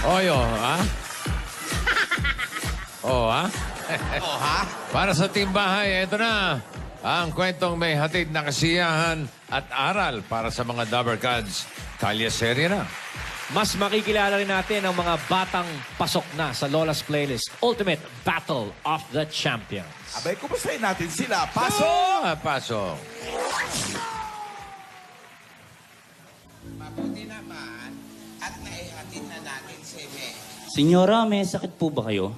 Oyo, ha? Oh, ha? Oh, ha? Para sa timbahay, ito na. Ang kwentong may hatid na kasiyahan at aral para sa mga Dabbercads. Kalye serye na. Mas makikilala rin natin ang mga batang pasok na sa Lola's Playlist. Ultimate Battle of the Champions. Abay, kumustahin natin sila. Pasok! Pasok. Mabuti naman at naihatid na natin si Me. Senyora, may sakit po ba kayo?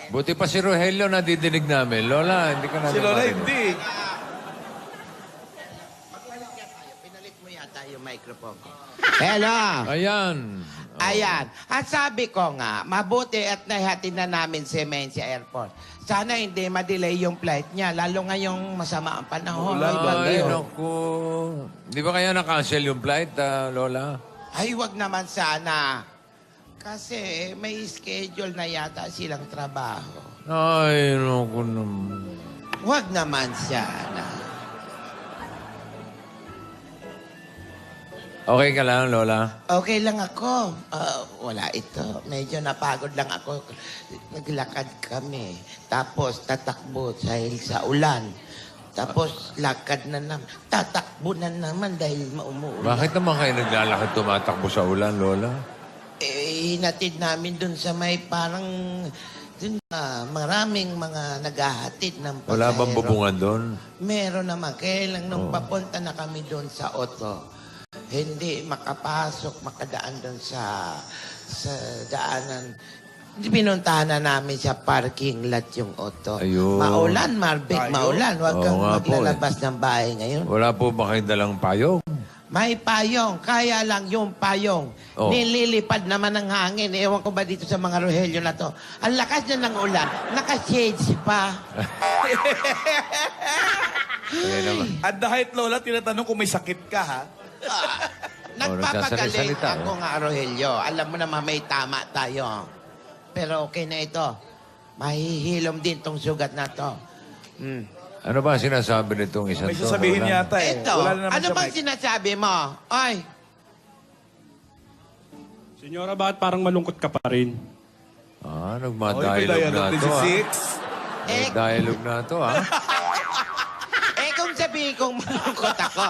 Buti pa si Rogelio na didinig namin. Lola, hindi ka namin Si Lola marinig. hindi. Magwalit ka tayo. Pinalit mo yata yung microphone ko. Hello! Ayan. Ayan. At sabi ko nga, mabuti at naihatid na namin si Men sa airport. Sana hindi ma-delay yung flight niya, lalo ngayong masama ang panahon. Ay, naku. Di ba kaya na-cancel yung flight, Lola? Ay, wag naman sana. Kasi may schedule na yata silang trabaho. Ay, naku naman. Wag naman sana. Okay ka lang, Lola? Okay lang ako. Wala ito. Medyo napagod lang ako. Naglakad kami. Tapos tatakbo dahil sa ulan. Tapos lakad na naman. Tatakbo na naman dahil umuulan. Bakit naman kayo naglalakad tumatakbo sa ulan, Lola? Hinatid namin dun sa may parang... Dun, maraming mga naghahatid ng Wala bang pasahero. bubungan doon? Meron naman. Kaya lang nung papunta na kami doon sa auto, hindi makapasok, makadaan doon sa daanan. Pinuntahan na namin sa parking lot yung auto. Ayun. Maulan, Marvic, Ayun. maulan. Huwag Oo kang nga po, maglalabas ng bahay ngayon. Wala po ba kayong dalang payong? May payong, kaya lang yung payong. Oh. Nililipad naman ng hangin. Ewan ko ba dito sa mga Rogelio na to. Ang lakas na ng ulan, naka-shades pa. Kaya naman. At dahil Lola, tinatanong kung may sakit ka, ha? Nagpapagaling nagsasalita, ako nga, Rogelio. Alam mo naman may tama tayo. Pero okay na ito. Mahihilom din tong sugat na to. Ano ba sinasabi nitong isang May to, sasabihin Lola? yata eh. Ito, Wala na naman ano siya bang mic. sinasabi mo? Ay, Senyora, bakit parang malungkot ka pa rin? Ah, Oh, nagmadialog may na dialogue to, ha? 26. May dialogue na to, ha? kung sabihin kong malungkot ako,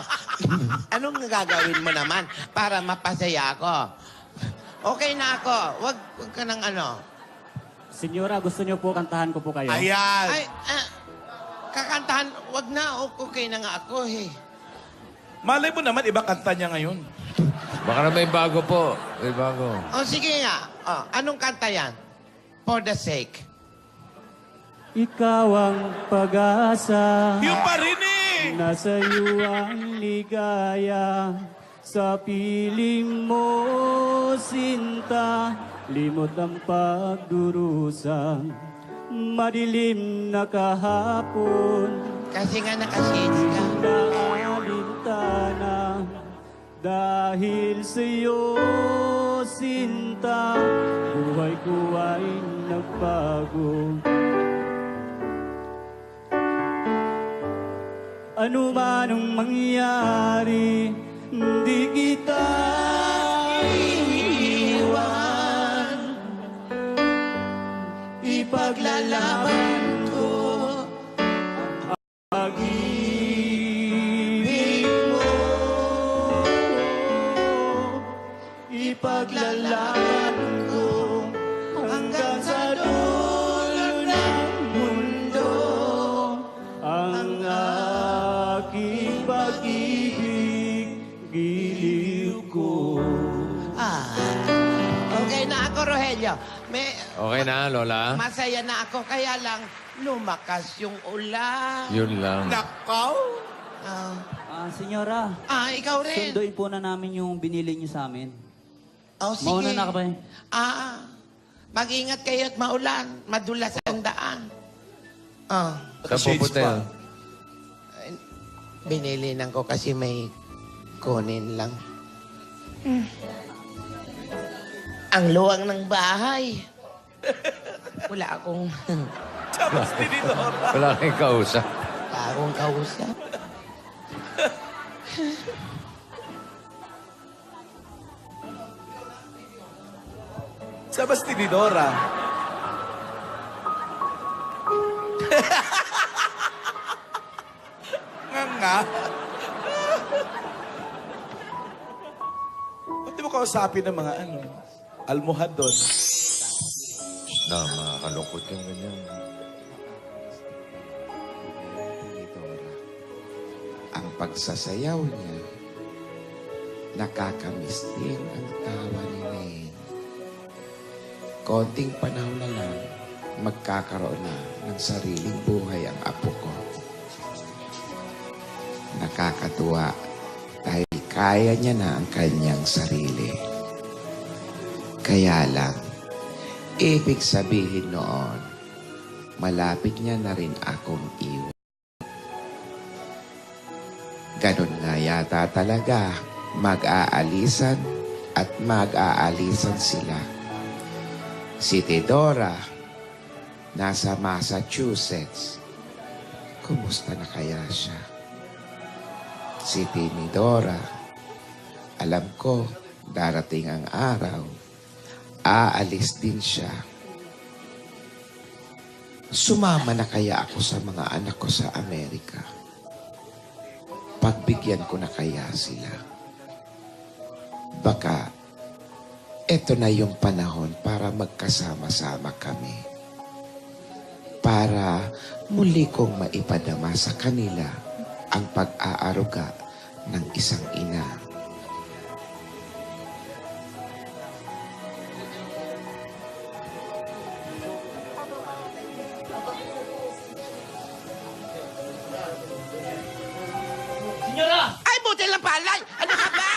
anong gagawin mo naman para mapasaya ako? Okay na ako. Wag ka ng ano. Senyora, gusto niyo po kantahan ko po kayo? Ayan. Ay, kakantahan, wag na. Okay na nga ako eh. Malay mo naman, ibang kanta niya ngayon. Baka na may bago po. May bago. O sige nga. Anong kanta yan? For the sake. Ikaw ang pag-asa, Yung pa rin eh! nasa iyo ang ligaya. Sa piling mo, sinta, limot ang pagdurusa. Madilim na kahapon, Kasi nga nakashades ka. naalintana. Dahil sa iyo, sinta, buhay ko ay nagbago. Ano man ang mangyari, hindi kita iiwan. Ipaglalaban ko pag-ibig mo. Ipaglalaban ko hanggang sa dulo ng mundo. Ang aking pag-ibig, giliw ko. Okay na ako, Rogelio. Okay na, Lola? Masaya na ako. Kaya lang, lumakas yung ulan. Yun lang. Nakaw! Senyora, Ikaw rin. sunduin po na namin yung binili niyo sa amin. Sige. Mauna na ka ba? Mag-ingat kayo at maulan. Madulas ang daan. Saan pupunta yun? Binili lang ko kasi may kunin lang. Ang luwang ng bahay. Wala akong... Tapos tinidor. Wala kayong kausap. Wala akong kausap. Sa Bastididora. Nga. Ba't di mo kausapin ng mga almohadon? Na, makakalungkot yung ganyan. Dora, ang pagsasayaw niya, nakakamiss din ang tawa ni Neng. Konting panahon na lang, magkakaroon na ng sariling buhay ang apo ko. Nakakatuwa dahil kaya niya na ang kanyang sarili. Kaya lang, ibig sabihin noon, malapit niya na rin akong iwan. Ganon nga yata talaga, mag-aalisan at mag-aalisan sila. Si Teodora, nasa Massachusetts. Kumusta na kaya siya? Si Tinidora, alam ko, darating ang araw, aalis din siya. Sumama na kaya ako sa mga anak ko sa Amerika? Pagbigyan ko na kaya sila? Baka, eto na yung panahon para magkasama-sama kami. Para muli kong maipadama sa kanila ang pag-aaruga ng isang ina. Ay, buti lang palay! Ano ka ba?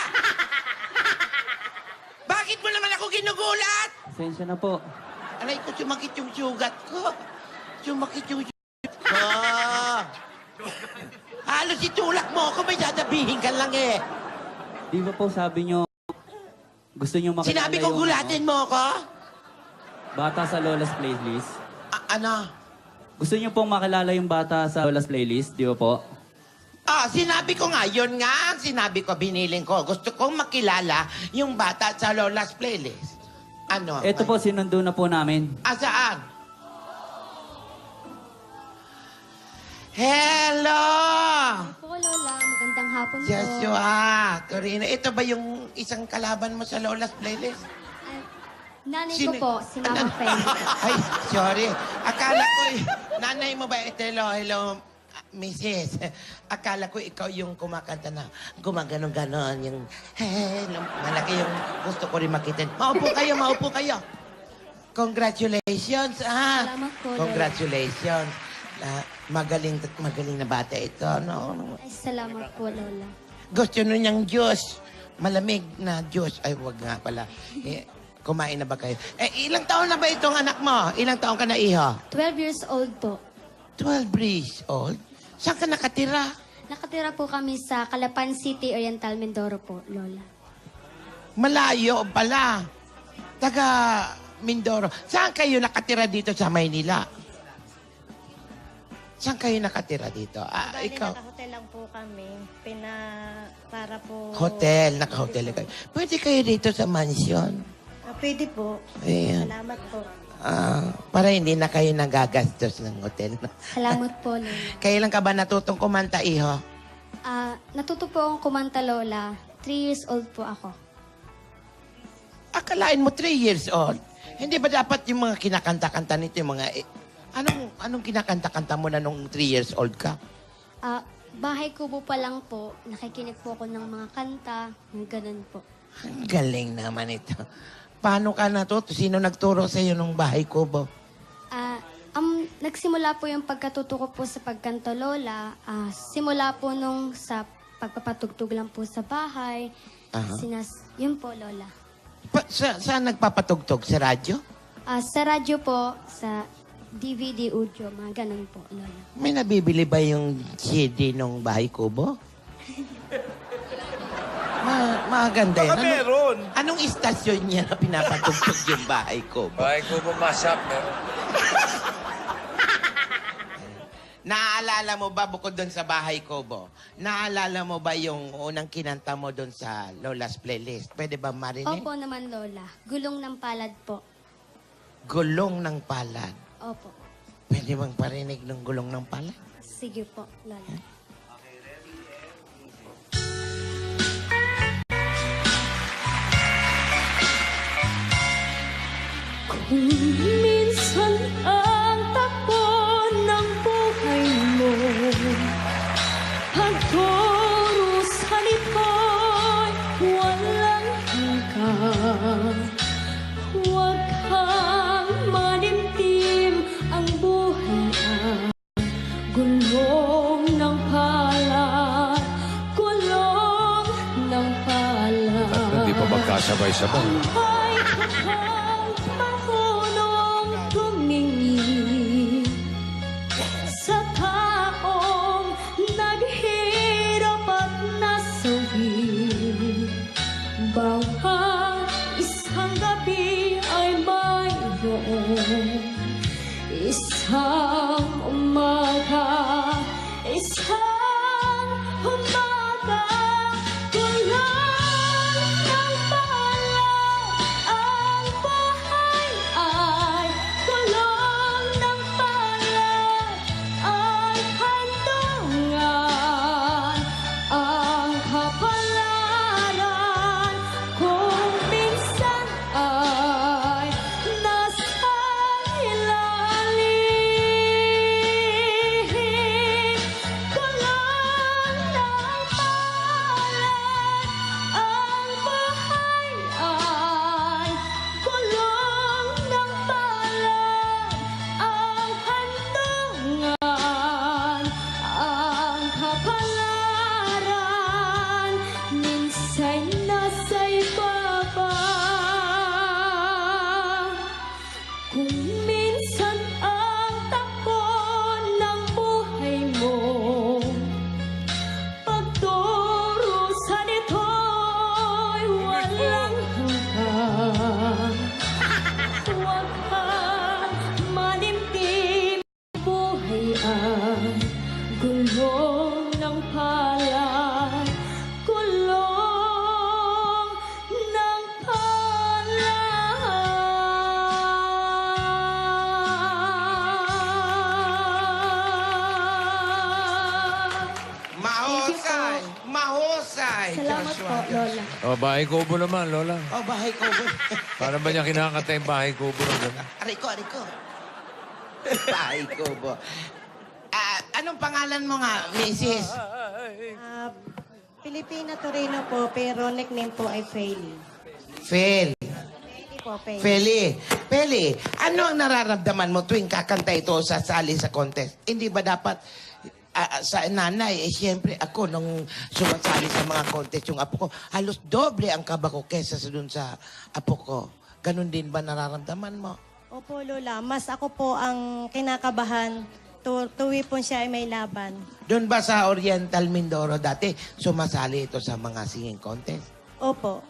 Bakit mo naman ako ginugulat? Pasensya na po. Aray ko, sumakit yung sugat ko. Sumakit yung sugat ko. Halos itulak mo ako, may sasabihin ka lang eh. Di ba po sabi nyo, gusto nyo makilala Sinabi ko gulatin mo ako? bata sa Lola's Playlist? Ano? Gusto nyo pong makilala yung bata sa Lola's Playlist? Di ba po? Sinabi ko nga, yun nga ang sinabi ko, biniling ko. Gusto kong makilala yung bata sa Lola's Playlist. Ano? Ito po, sinundo na po namin. Saan? Hello! Po, Lola. Magandang hapon po. Joshua, Corina, ito ba yung isang kalaban mo sa Lola's Playlist? Ay, nanay Sino- ko po, si Mama Feli. Ay, sorry. Akala ko, nanay mo ba? Hello, Mrs. Akala ko ikaw yung kumakanta na gumaganon-ganon, yung hello. Malaki yung gusto ko rin makita. Maupo kayo. Congratulations, Salamat po, Lola. Congratulations. Magaling na bata ito, no? Ay, salamat po, Lola. Gusto nun niyang juice. Malamig na juice. Ay, wag nga pala. Kumain na ba kayo? Ilang taon na ba itong anak mo? Ilang taon ka na, iho? 12 years old po. 12 years old? Saan ka nakatira? Nakatira po kami sa Calapan City, Oriental, Mindoro po, Lola. Malayo pala. Taga Mindoro. Saan kayo nakatira dito sa Maynila? Saan kayo nakatira dito? Bali, Ikaw? naka-hotel lang po kami. Para po... Hotel. Naka-hotel kayo. Pwede kayo dito sa mansion? Pwede po. Ayan. Salamat po. Para hindi na kayo nagagastos ng hotel. Salamat po, Lola. Kailan ka ba natutong kumanta, iho? Natuto po akong kumanta, Lola. 3 years old po ako. Akalain mo 3 years old? Hindi ba dapat yung mga kinakanta-kanta nito, yung mga... Anong kinakanta-kanta mo na nung 3 years old ka? Bahay kubo pa lang po. Nakikinig po ako ng mga kanta. Ng ganun po. Ang galing naman ito. Paano ka natuto? Sino nagturo sa iyo nung bahay kubo? Nagsimula po yung pagkatuto ko po sa pagkanto, Lola. Simula po nung sa pagpapatugtog lang po sa bahay. Yun po, Lola. Saan nagpapatugtog? Sa radyo? Sa radyo po, sa DVD, audio, mga ganun po, Lola. May nabibili ba yung CD nung bahay kubo? Maganda Baka yan. meron. Anong istasyon niya na pinapatugtog yung bahay kubo? Bahay ko bumasap, meron. Naaalala mo ba bukod doon sa bahay kubo? Naaalala mo ba yung unang kinanta mo doon sa Lola's Playlist? Pwede ba marinig? Opo naman, Lola. Gulong ng palad po. Gulong ng palad. Opo. Pwede bang parinig ng gulong ng palad? Sige po, Lola. Kung minsan ang takbo ng buhay mo pagdurusan ito'y walang hanggan. Huwag kang manimtim, ang buhay ay gulong ng palad, gulong ng palad. At hindi pa magkasabay-sabay. Ay kapag marunong tumingin sa taong naghirap at nasawi, bawat isang gabi ay mayroon isang umaga, isang umaga, gulong ng palad. Ang buhay ay gulong ng palad, ay handungan, ang kapalaran. Kung minsan ay nasa ilalim, gulong ng palad. Ang buhay ay gulong ng palad, ang handungan, ang kapalaran. Minsan nasa ibaba, kung minsan ang takbo ng buhay mo pagdurusan ito'y walang hanggan. Huwag kang manimtim, buhay ay gulong ng palad, gulong ng palad. Mahusay! Mahusay! Salamat Joshua. po, Lola. O, bahay kubo naman, Lola. Oh, bahay ko. Para ba niya kinakanta yung bahay kubo? Aray ko. Bahay ko po. Anong pangalan mo nga, Mrs.? Pilipina Torino po, pero nickname po ay Feli. Fel. Feli po, Feli. Feli, ano ang nararamdaman mo tuwing kakanta ito o sasali sa contest? Hindi ba dapat sa nanay, siyempre ako nung sumasali sa mga contest yung apo ko, halos doble ang kaba ko kesa sa dun sa apo ko. Ganon din ba nararamdaman mo? Opo, Lola. Mas ako po ang kinakabahan. Tuwi po siya ay may laban. Doon ba sa Oriental Mindoro dati, sumasali ito sa mga singing contest? Opo.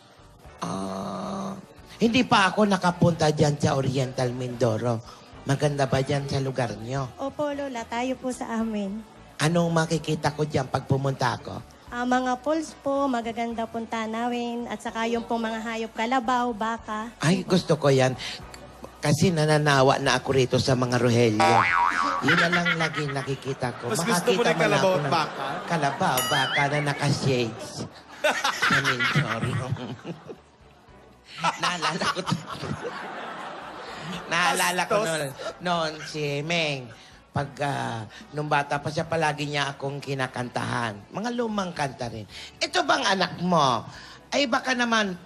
Hindi pa ako nakapunta dyan sa Oriental Mindoro. Maganda ba dyan sa lugar nyo? Opo, Lola. Tayo po sa amin. Anong makikita ko dyan pag pumunta ako? Mga falls po, magaganda pong tanawin, at saka yung pong mga hayop, kalabaw, baka. Ay, gusto ko yan. Kasi nananawa na ako rito sa mga Rogelio. Yun na lang lagi nakikita ko. Mas gusto mo na yung kalabaw at ng baka? Kalabaw, baka na naka-shades. Sa Mindoro. Naalala ko Naalala ko noon si Meng. Pag nung bata pa siya, palagi niya akong kinakantahan. Mga lumang kanta rin. Ito bang anak mo? Ay baka naman,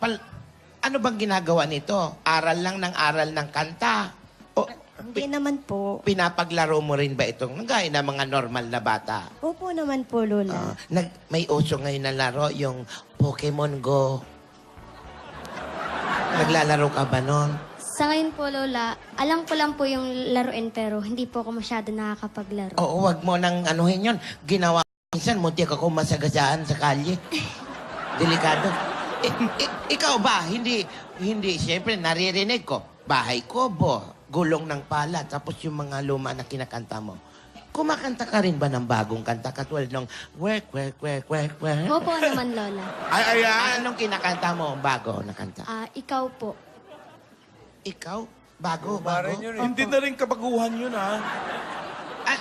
ano bang ginagawa nito? Aral lang ng kanta? O Hindi naman po. pinapaglaro mo rin ba itong gaya ng mga normal na bata? Opo naman po, Lola. May uso ngayon na laro, yung Pokemon Go. Naglalaro ka ba nun? Sa ngayon po, Lola, alam ko lang po yung laruin pero hindi po ako masyado nakakapaglaro. Oo, wag mo nang anuhin yun. Ginawa minsan, muntik ako masagasaan sa kalye. Delikado. Ikaw ba? Hindi, siyempre, naririnig ko. Bahay ko, gulong ng pala, tapos yung mga luma na kinakanta mo. Kumakanta ka rin ba ng bagong kanta? Katulad ng work. Opo naman, Lola. Ay, ayan. Anong kinakanta mo bago na kanta? Ikaw po. Ikaw? Bago. Hindi na rin kabaguhan yun, ha? Ah,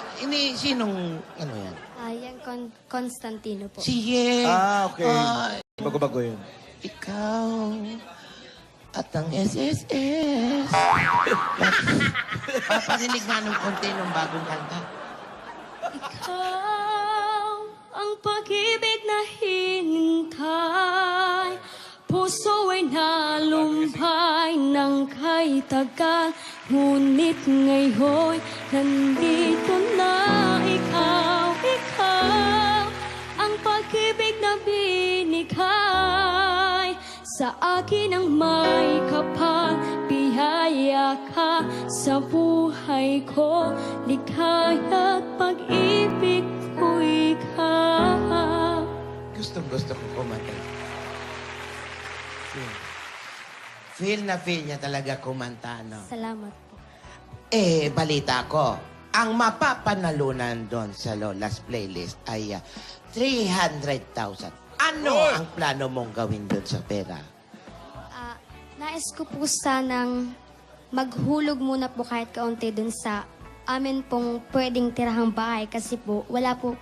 sinong, ano yan? Yan, Constantino po. Sige. Okay. Ay, Bago-bago yun. ikaw at ang SSS. Paparinig nga ng konti ng bagong kanta. Ikaw ang pag-ibig na hinintay. Puso ay nalumpay ng kay tagal. Ngunit ngayon, nandito na ikaw. Ikaw ang pag-ibig na binigay. Sa akin ang may kapal, biyaya ka sa buhay ko. Likaya at pag-ibig ko ikaw. Gustong-gusto ko kumanta. Feel na feel niya talaga kumanta, no? Salamat po. Balita ko, ang mapapanalunan doon sa Lola's playlist ay 300,000. Ano ang plano mong gawin doon sa pera? Nais ko po sanang maghulog muna po kahit kaunti dun sa amin pong pwedeng tirahang bahay kasi po wala po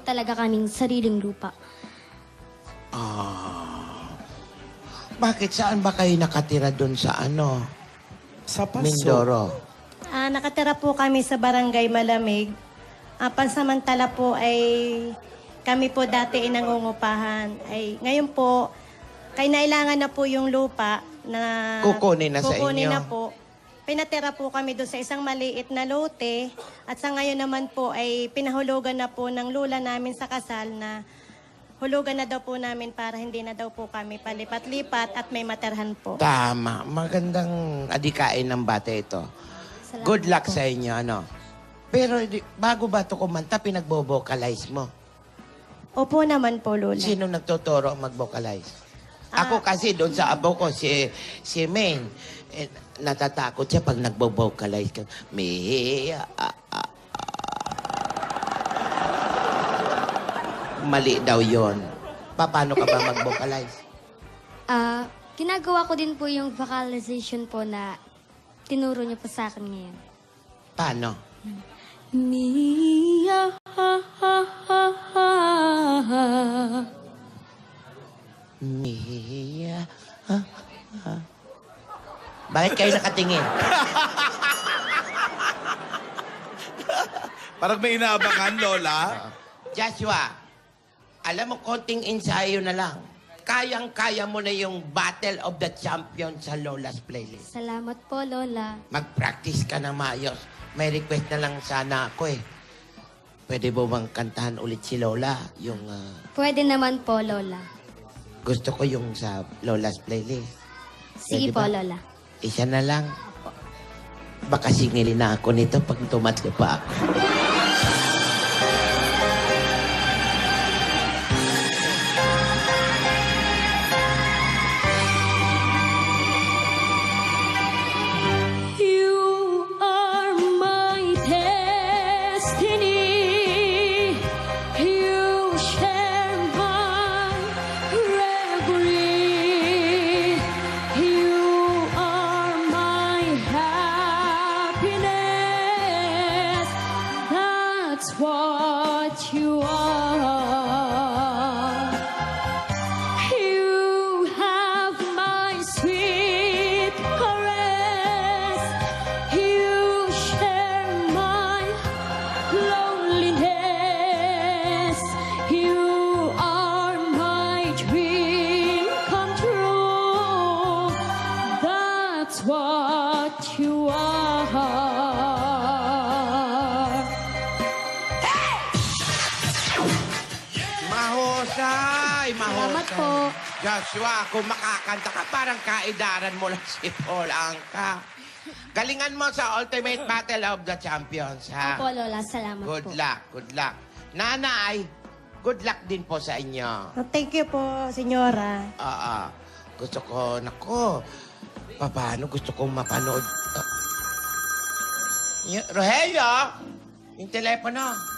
talaga kaming sariling lupa. Bakit? Saan ba kayo nakatira doon sa Sa Paso. Mindoro? Nakatira po kami sa Barangay Malamig. Pansamantala po ay kami po dati nangungupahan. Ngayon po, kailangan na po yung lupa na Kukunin na sa kukunin inyo. na po. Pinatira po kami doon sa isang maliit na lote at sa ngayon naman po ay pinahulugan na po ng lula namin sa kasal na hulugan na daw po namin para hindi na daw po kami palipat-lipat at may materhan po. Tama. Magandang adikain ng bata ito. Salamat Good luck po. sa inyo, Pero bago ba ito kumanta, pinag-vocalize mo? Opo naman po, Lola. Sino nagtuturo mag-vocalize? Ako kasi doon sa apo ko, si Maine, natatakot siya pag nagbo-vocalize ka. Mali daw yon. Paano ka ba mag-vocalize? Ginagawa ko din po yung vocalization po na tinuro niyo po sa akin ngayon. Paano? Mia, ha, ha, ha, ha. Mia. Bakit kayo nakatingin? Parang may inaabangan, Lola. Joshua, alam mo, konting ensayo na lang. Kayang-kaya mo na yung Battle of the Champions sa Lola's playlist. Salamat po, Lola. Mag-practice ka na maayos. May request na lang sana ako Pwede mo bang kantahan ulit si Lola? Yung Pwede naman po, Lola. gusto ko yung sa Lola's playlist. Sige Pwede po, ba? Lola. Isa na lang. Baka singilin na ako nito pag tumatlo pa ako. You are my destiny. You share my reverie. You are my happiness. That's what you are. You have my sweet caress. You share my loneliness. You are my dream come true. That's what you are. Mahusay! Salamat po. Joshua, kung makakanta ka, parang kaidaran mo lang si Paul Angka. Galingan mo sa Ultimate Battle of the Champions, ha? Opo, Lola. Salamat Good po. luck, good luck. Nanay, good luck din po sa inyo. Thank you po, senyora. Gusto ko, nako, paano gusto kong mapanood? Rogelio, yung telepono.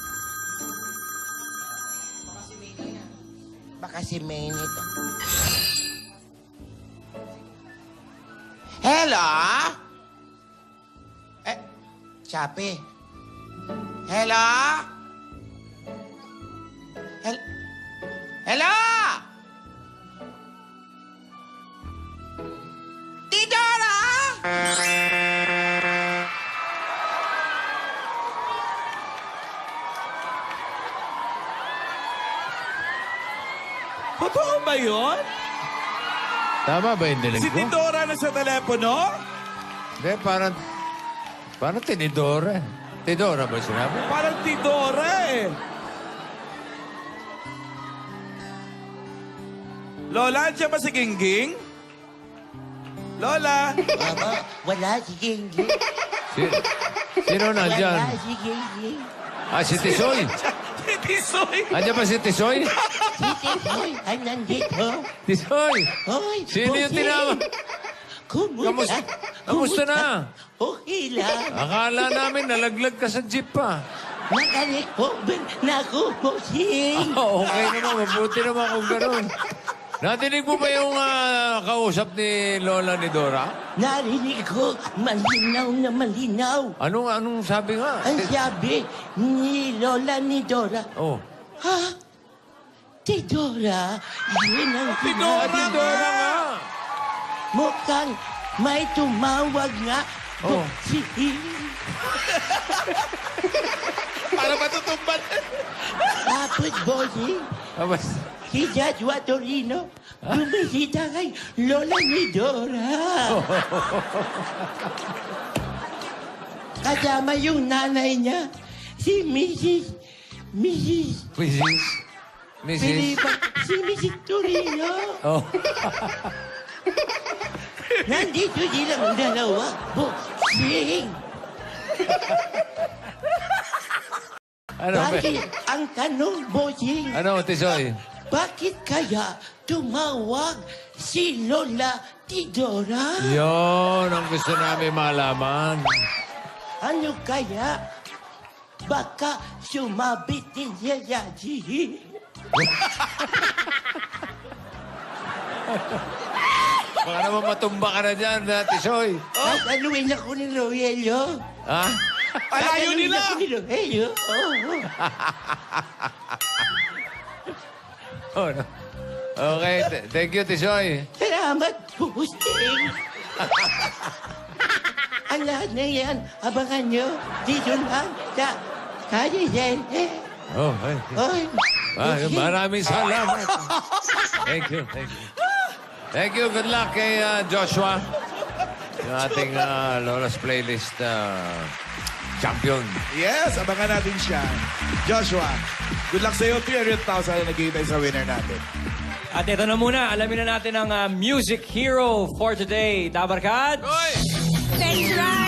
Baka si Maine ito. Hello? sabi. Hello? Hello? Tidora? Totoo ba yun? Tama ba yung dinig Si ko? Tidora na sa telepono? Hindi, parang tinidora. Tidora ba sinabi? Parang Tidora eh. Lola, andiyan ba si Gingging? Lola? Mama, wala si Gingging. Sino nandyan? Wala si Gingging. Ah, si Tisoy. Tisoy. Andiyan ba si Tisoy? Si Tisoy ay nandito. Tisoy! Hoy, Sino yung Bossing. tinawag? Kumusta? Kamusta na? Okay lang. Akala namin nalaglag ka sa jeep pa. Nakarecover na ako, Bossing. Okay naman, mabuti naman kung gano'n. Natinig mo ba yung kausap ni Lola ni Dora? Narinig ko, malinaw na malinaw. Anong sabi nga? Ang sabi ni Lola ni Dora, Oh. ha? Tidora, yun ang Tidora sinabi nga. niya. Mukhang may tumawag nga. Oh. Bossing. Para matutumban. Tapos, Bossing, Abas, si Joshua Torino, bumisita kay Lola ni Dora. Kasama yung nanay niya, si Mrs. Mrs. Filipa, si Mrs. Torino. Oh. Nandito silang dalawa, Bossing. Ano ba? Bakit ang tanong, Bossing? Ano, Tisoy? Bakit kaya tumawag si Lola Tidora? Yon ang gusto namin malaman. Ano kaya? Baka sumabit din siya Yaji. Baka naman matumba ka na dyan, Tisoy. Tatanungin ako ni Rogelio. Ha? Alayo Tatanungin nila. ako ni Rogelio. Oo. Oh, no. Okay, thank you, Tisoy. Salamat, Bossing. Ang lahat na yan, abangan nyo dito lang sa Kalizen. Oh, ay. Oy, Maraming salamat. Thank you, thank you. Thank you, good luck kay Joshua. Yung ating Lola's Playlist champion. Yes, abangan natin siya. Joshua, good luck sa'yo. 300,000 na nag-iitay sa winner natin. At ito na muna, alamin na natin ang music hero for today. Dabarkad? Hoy! That's right.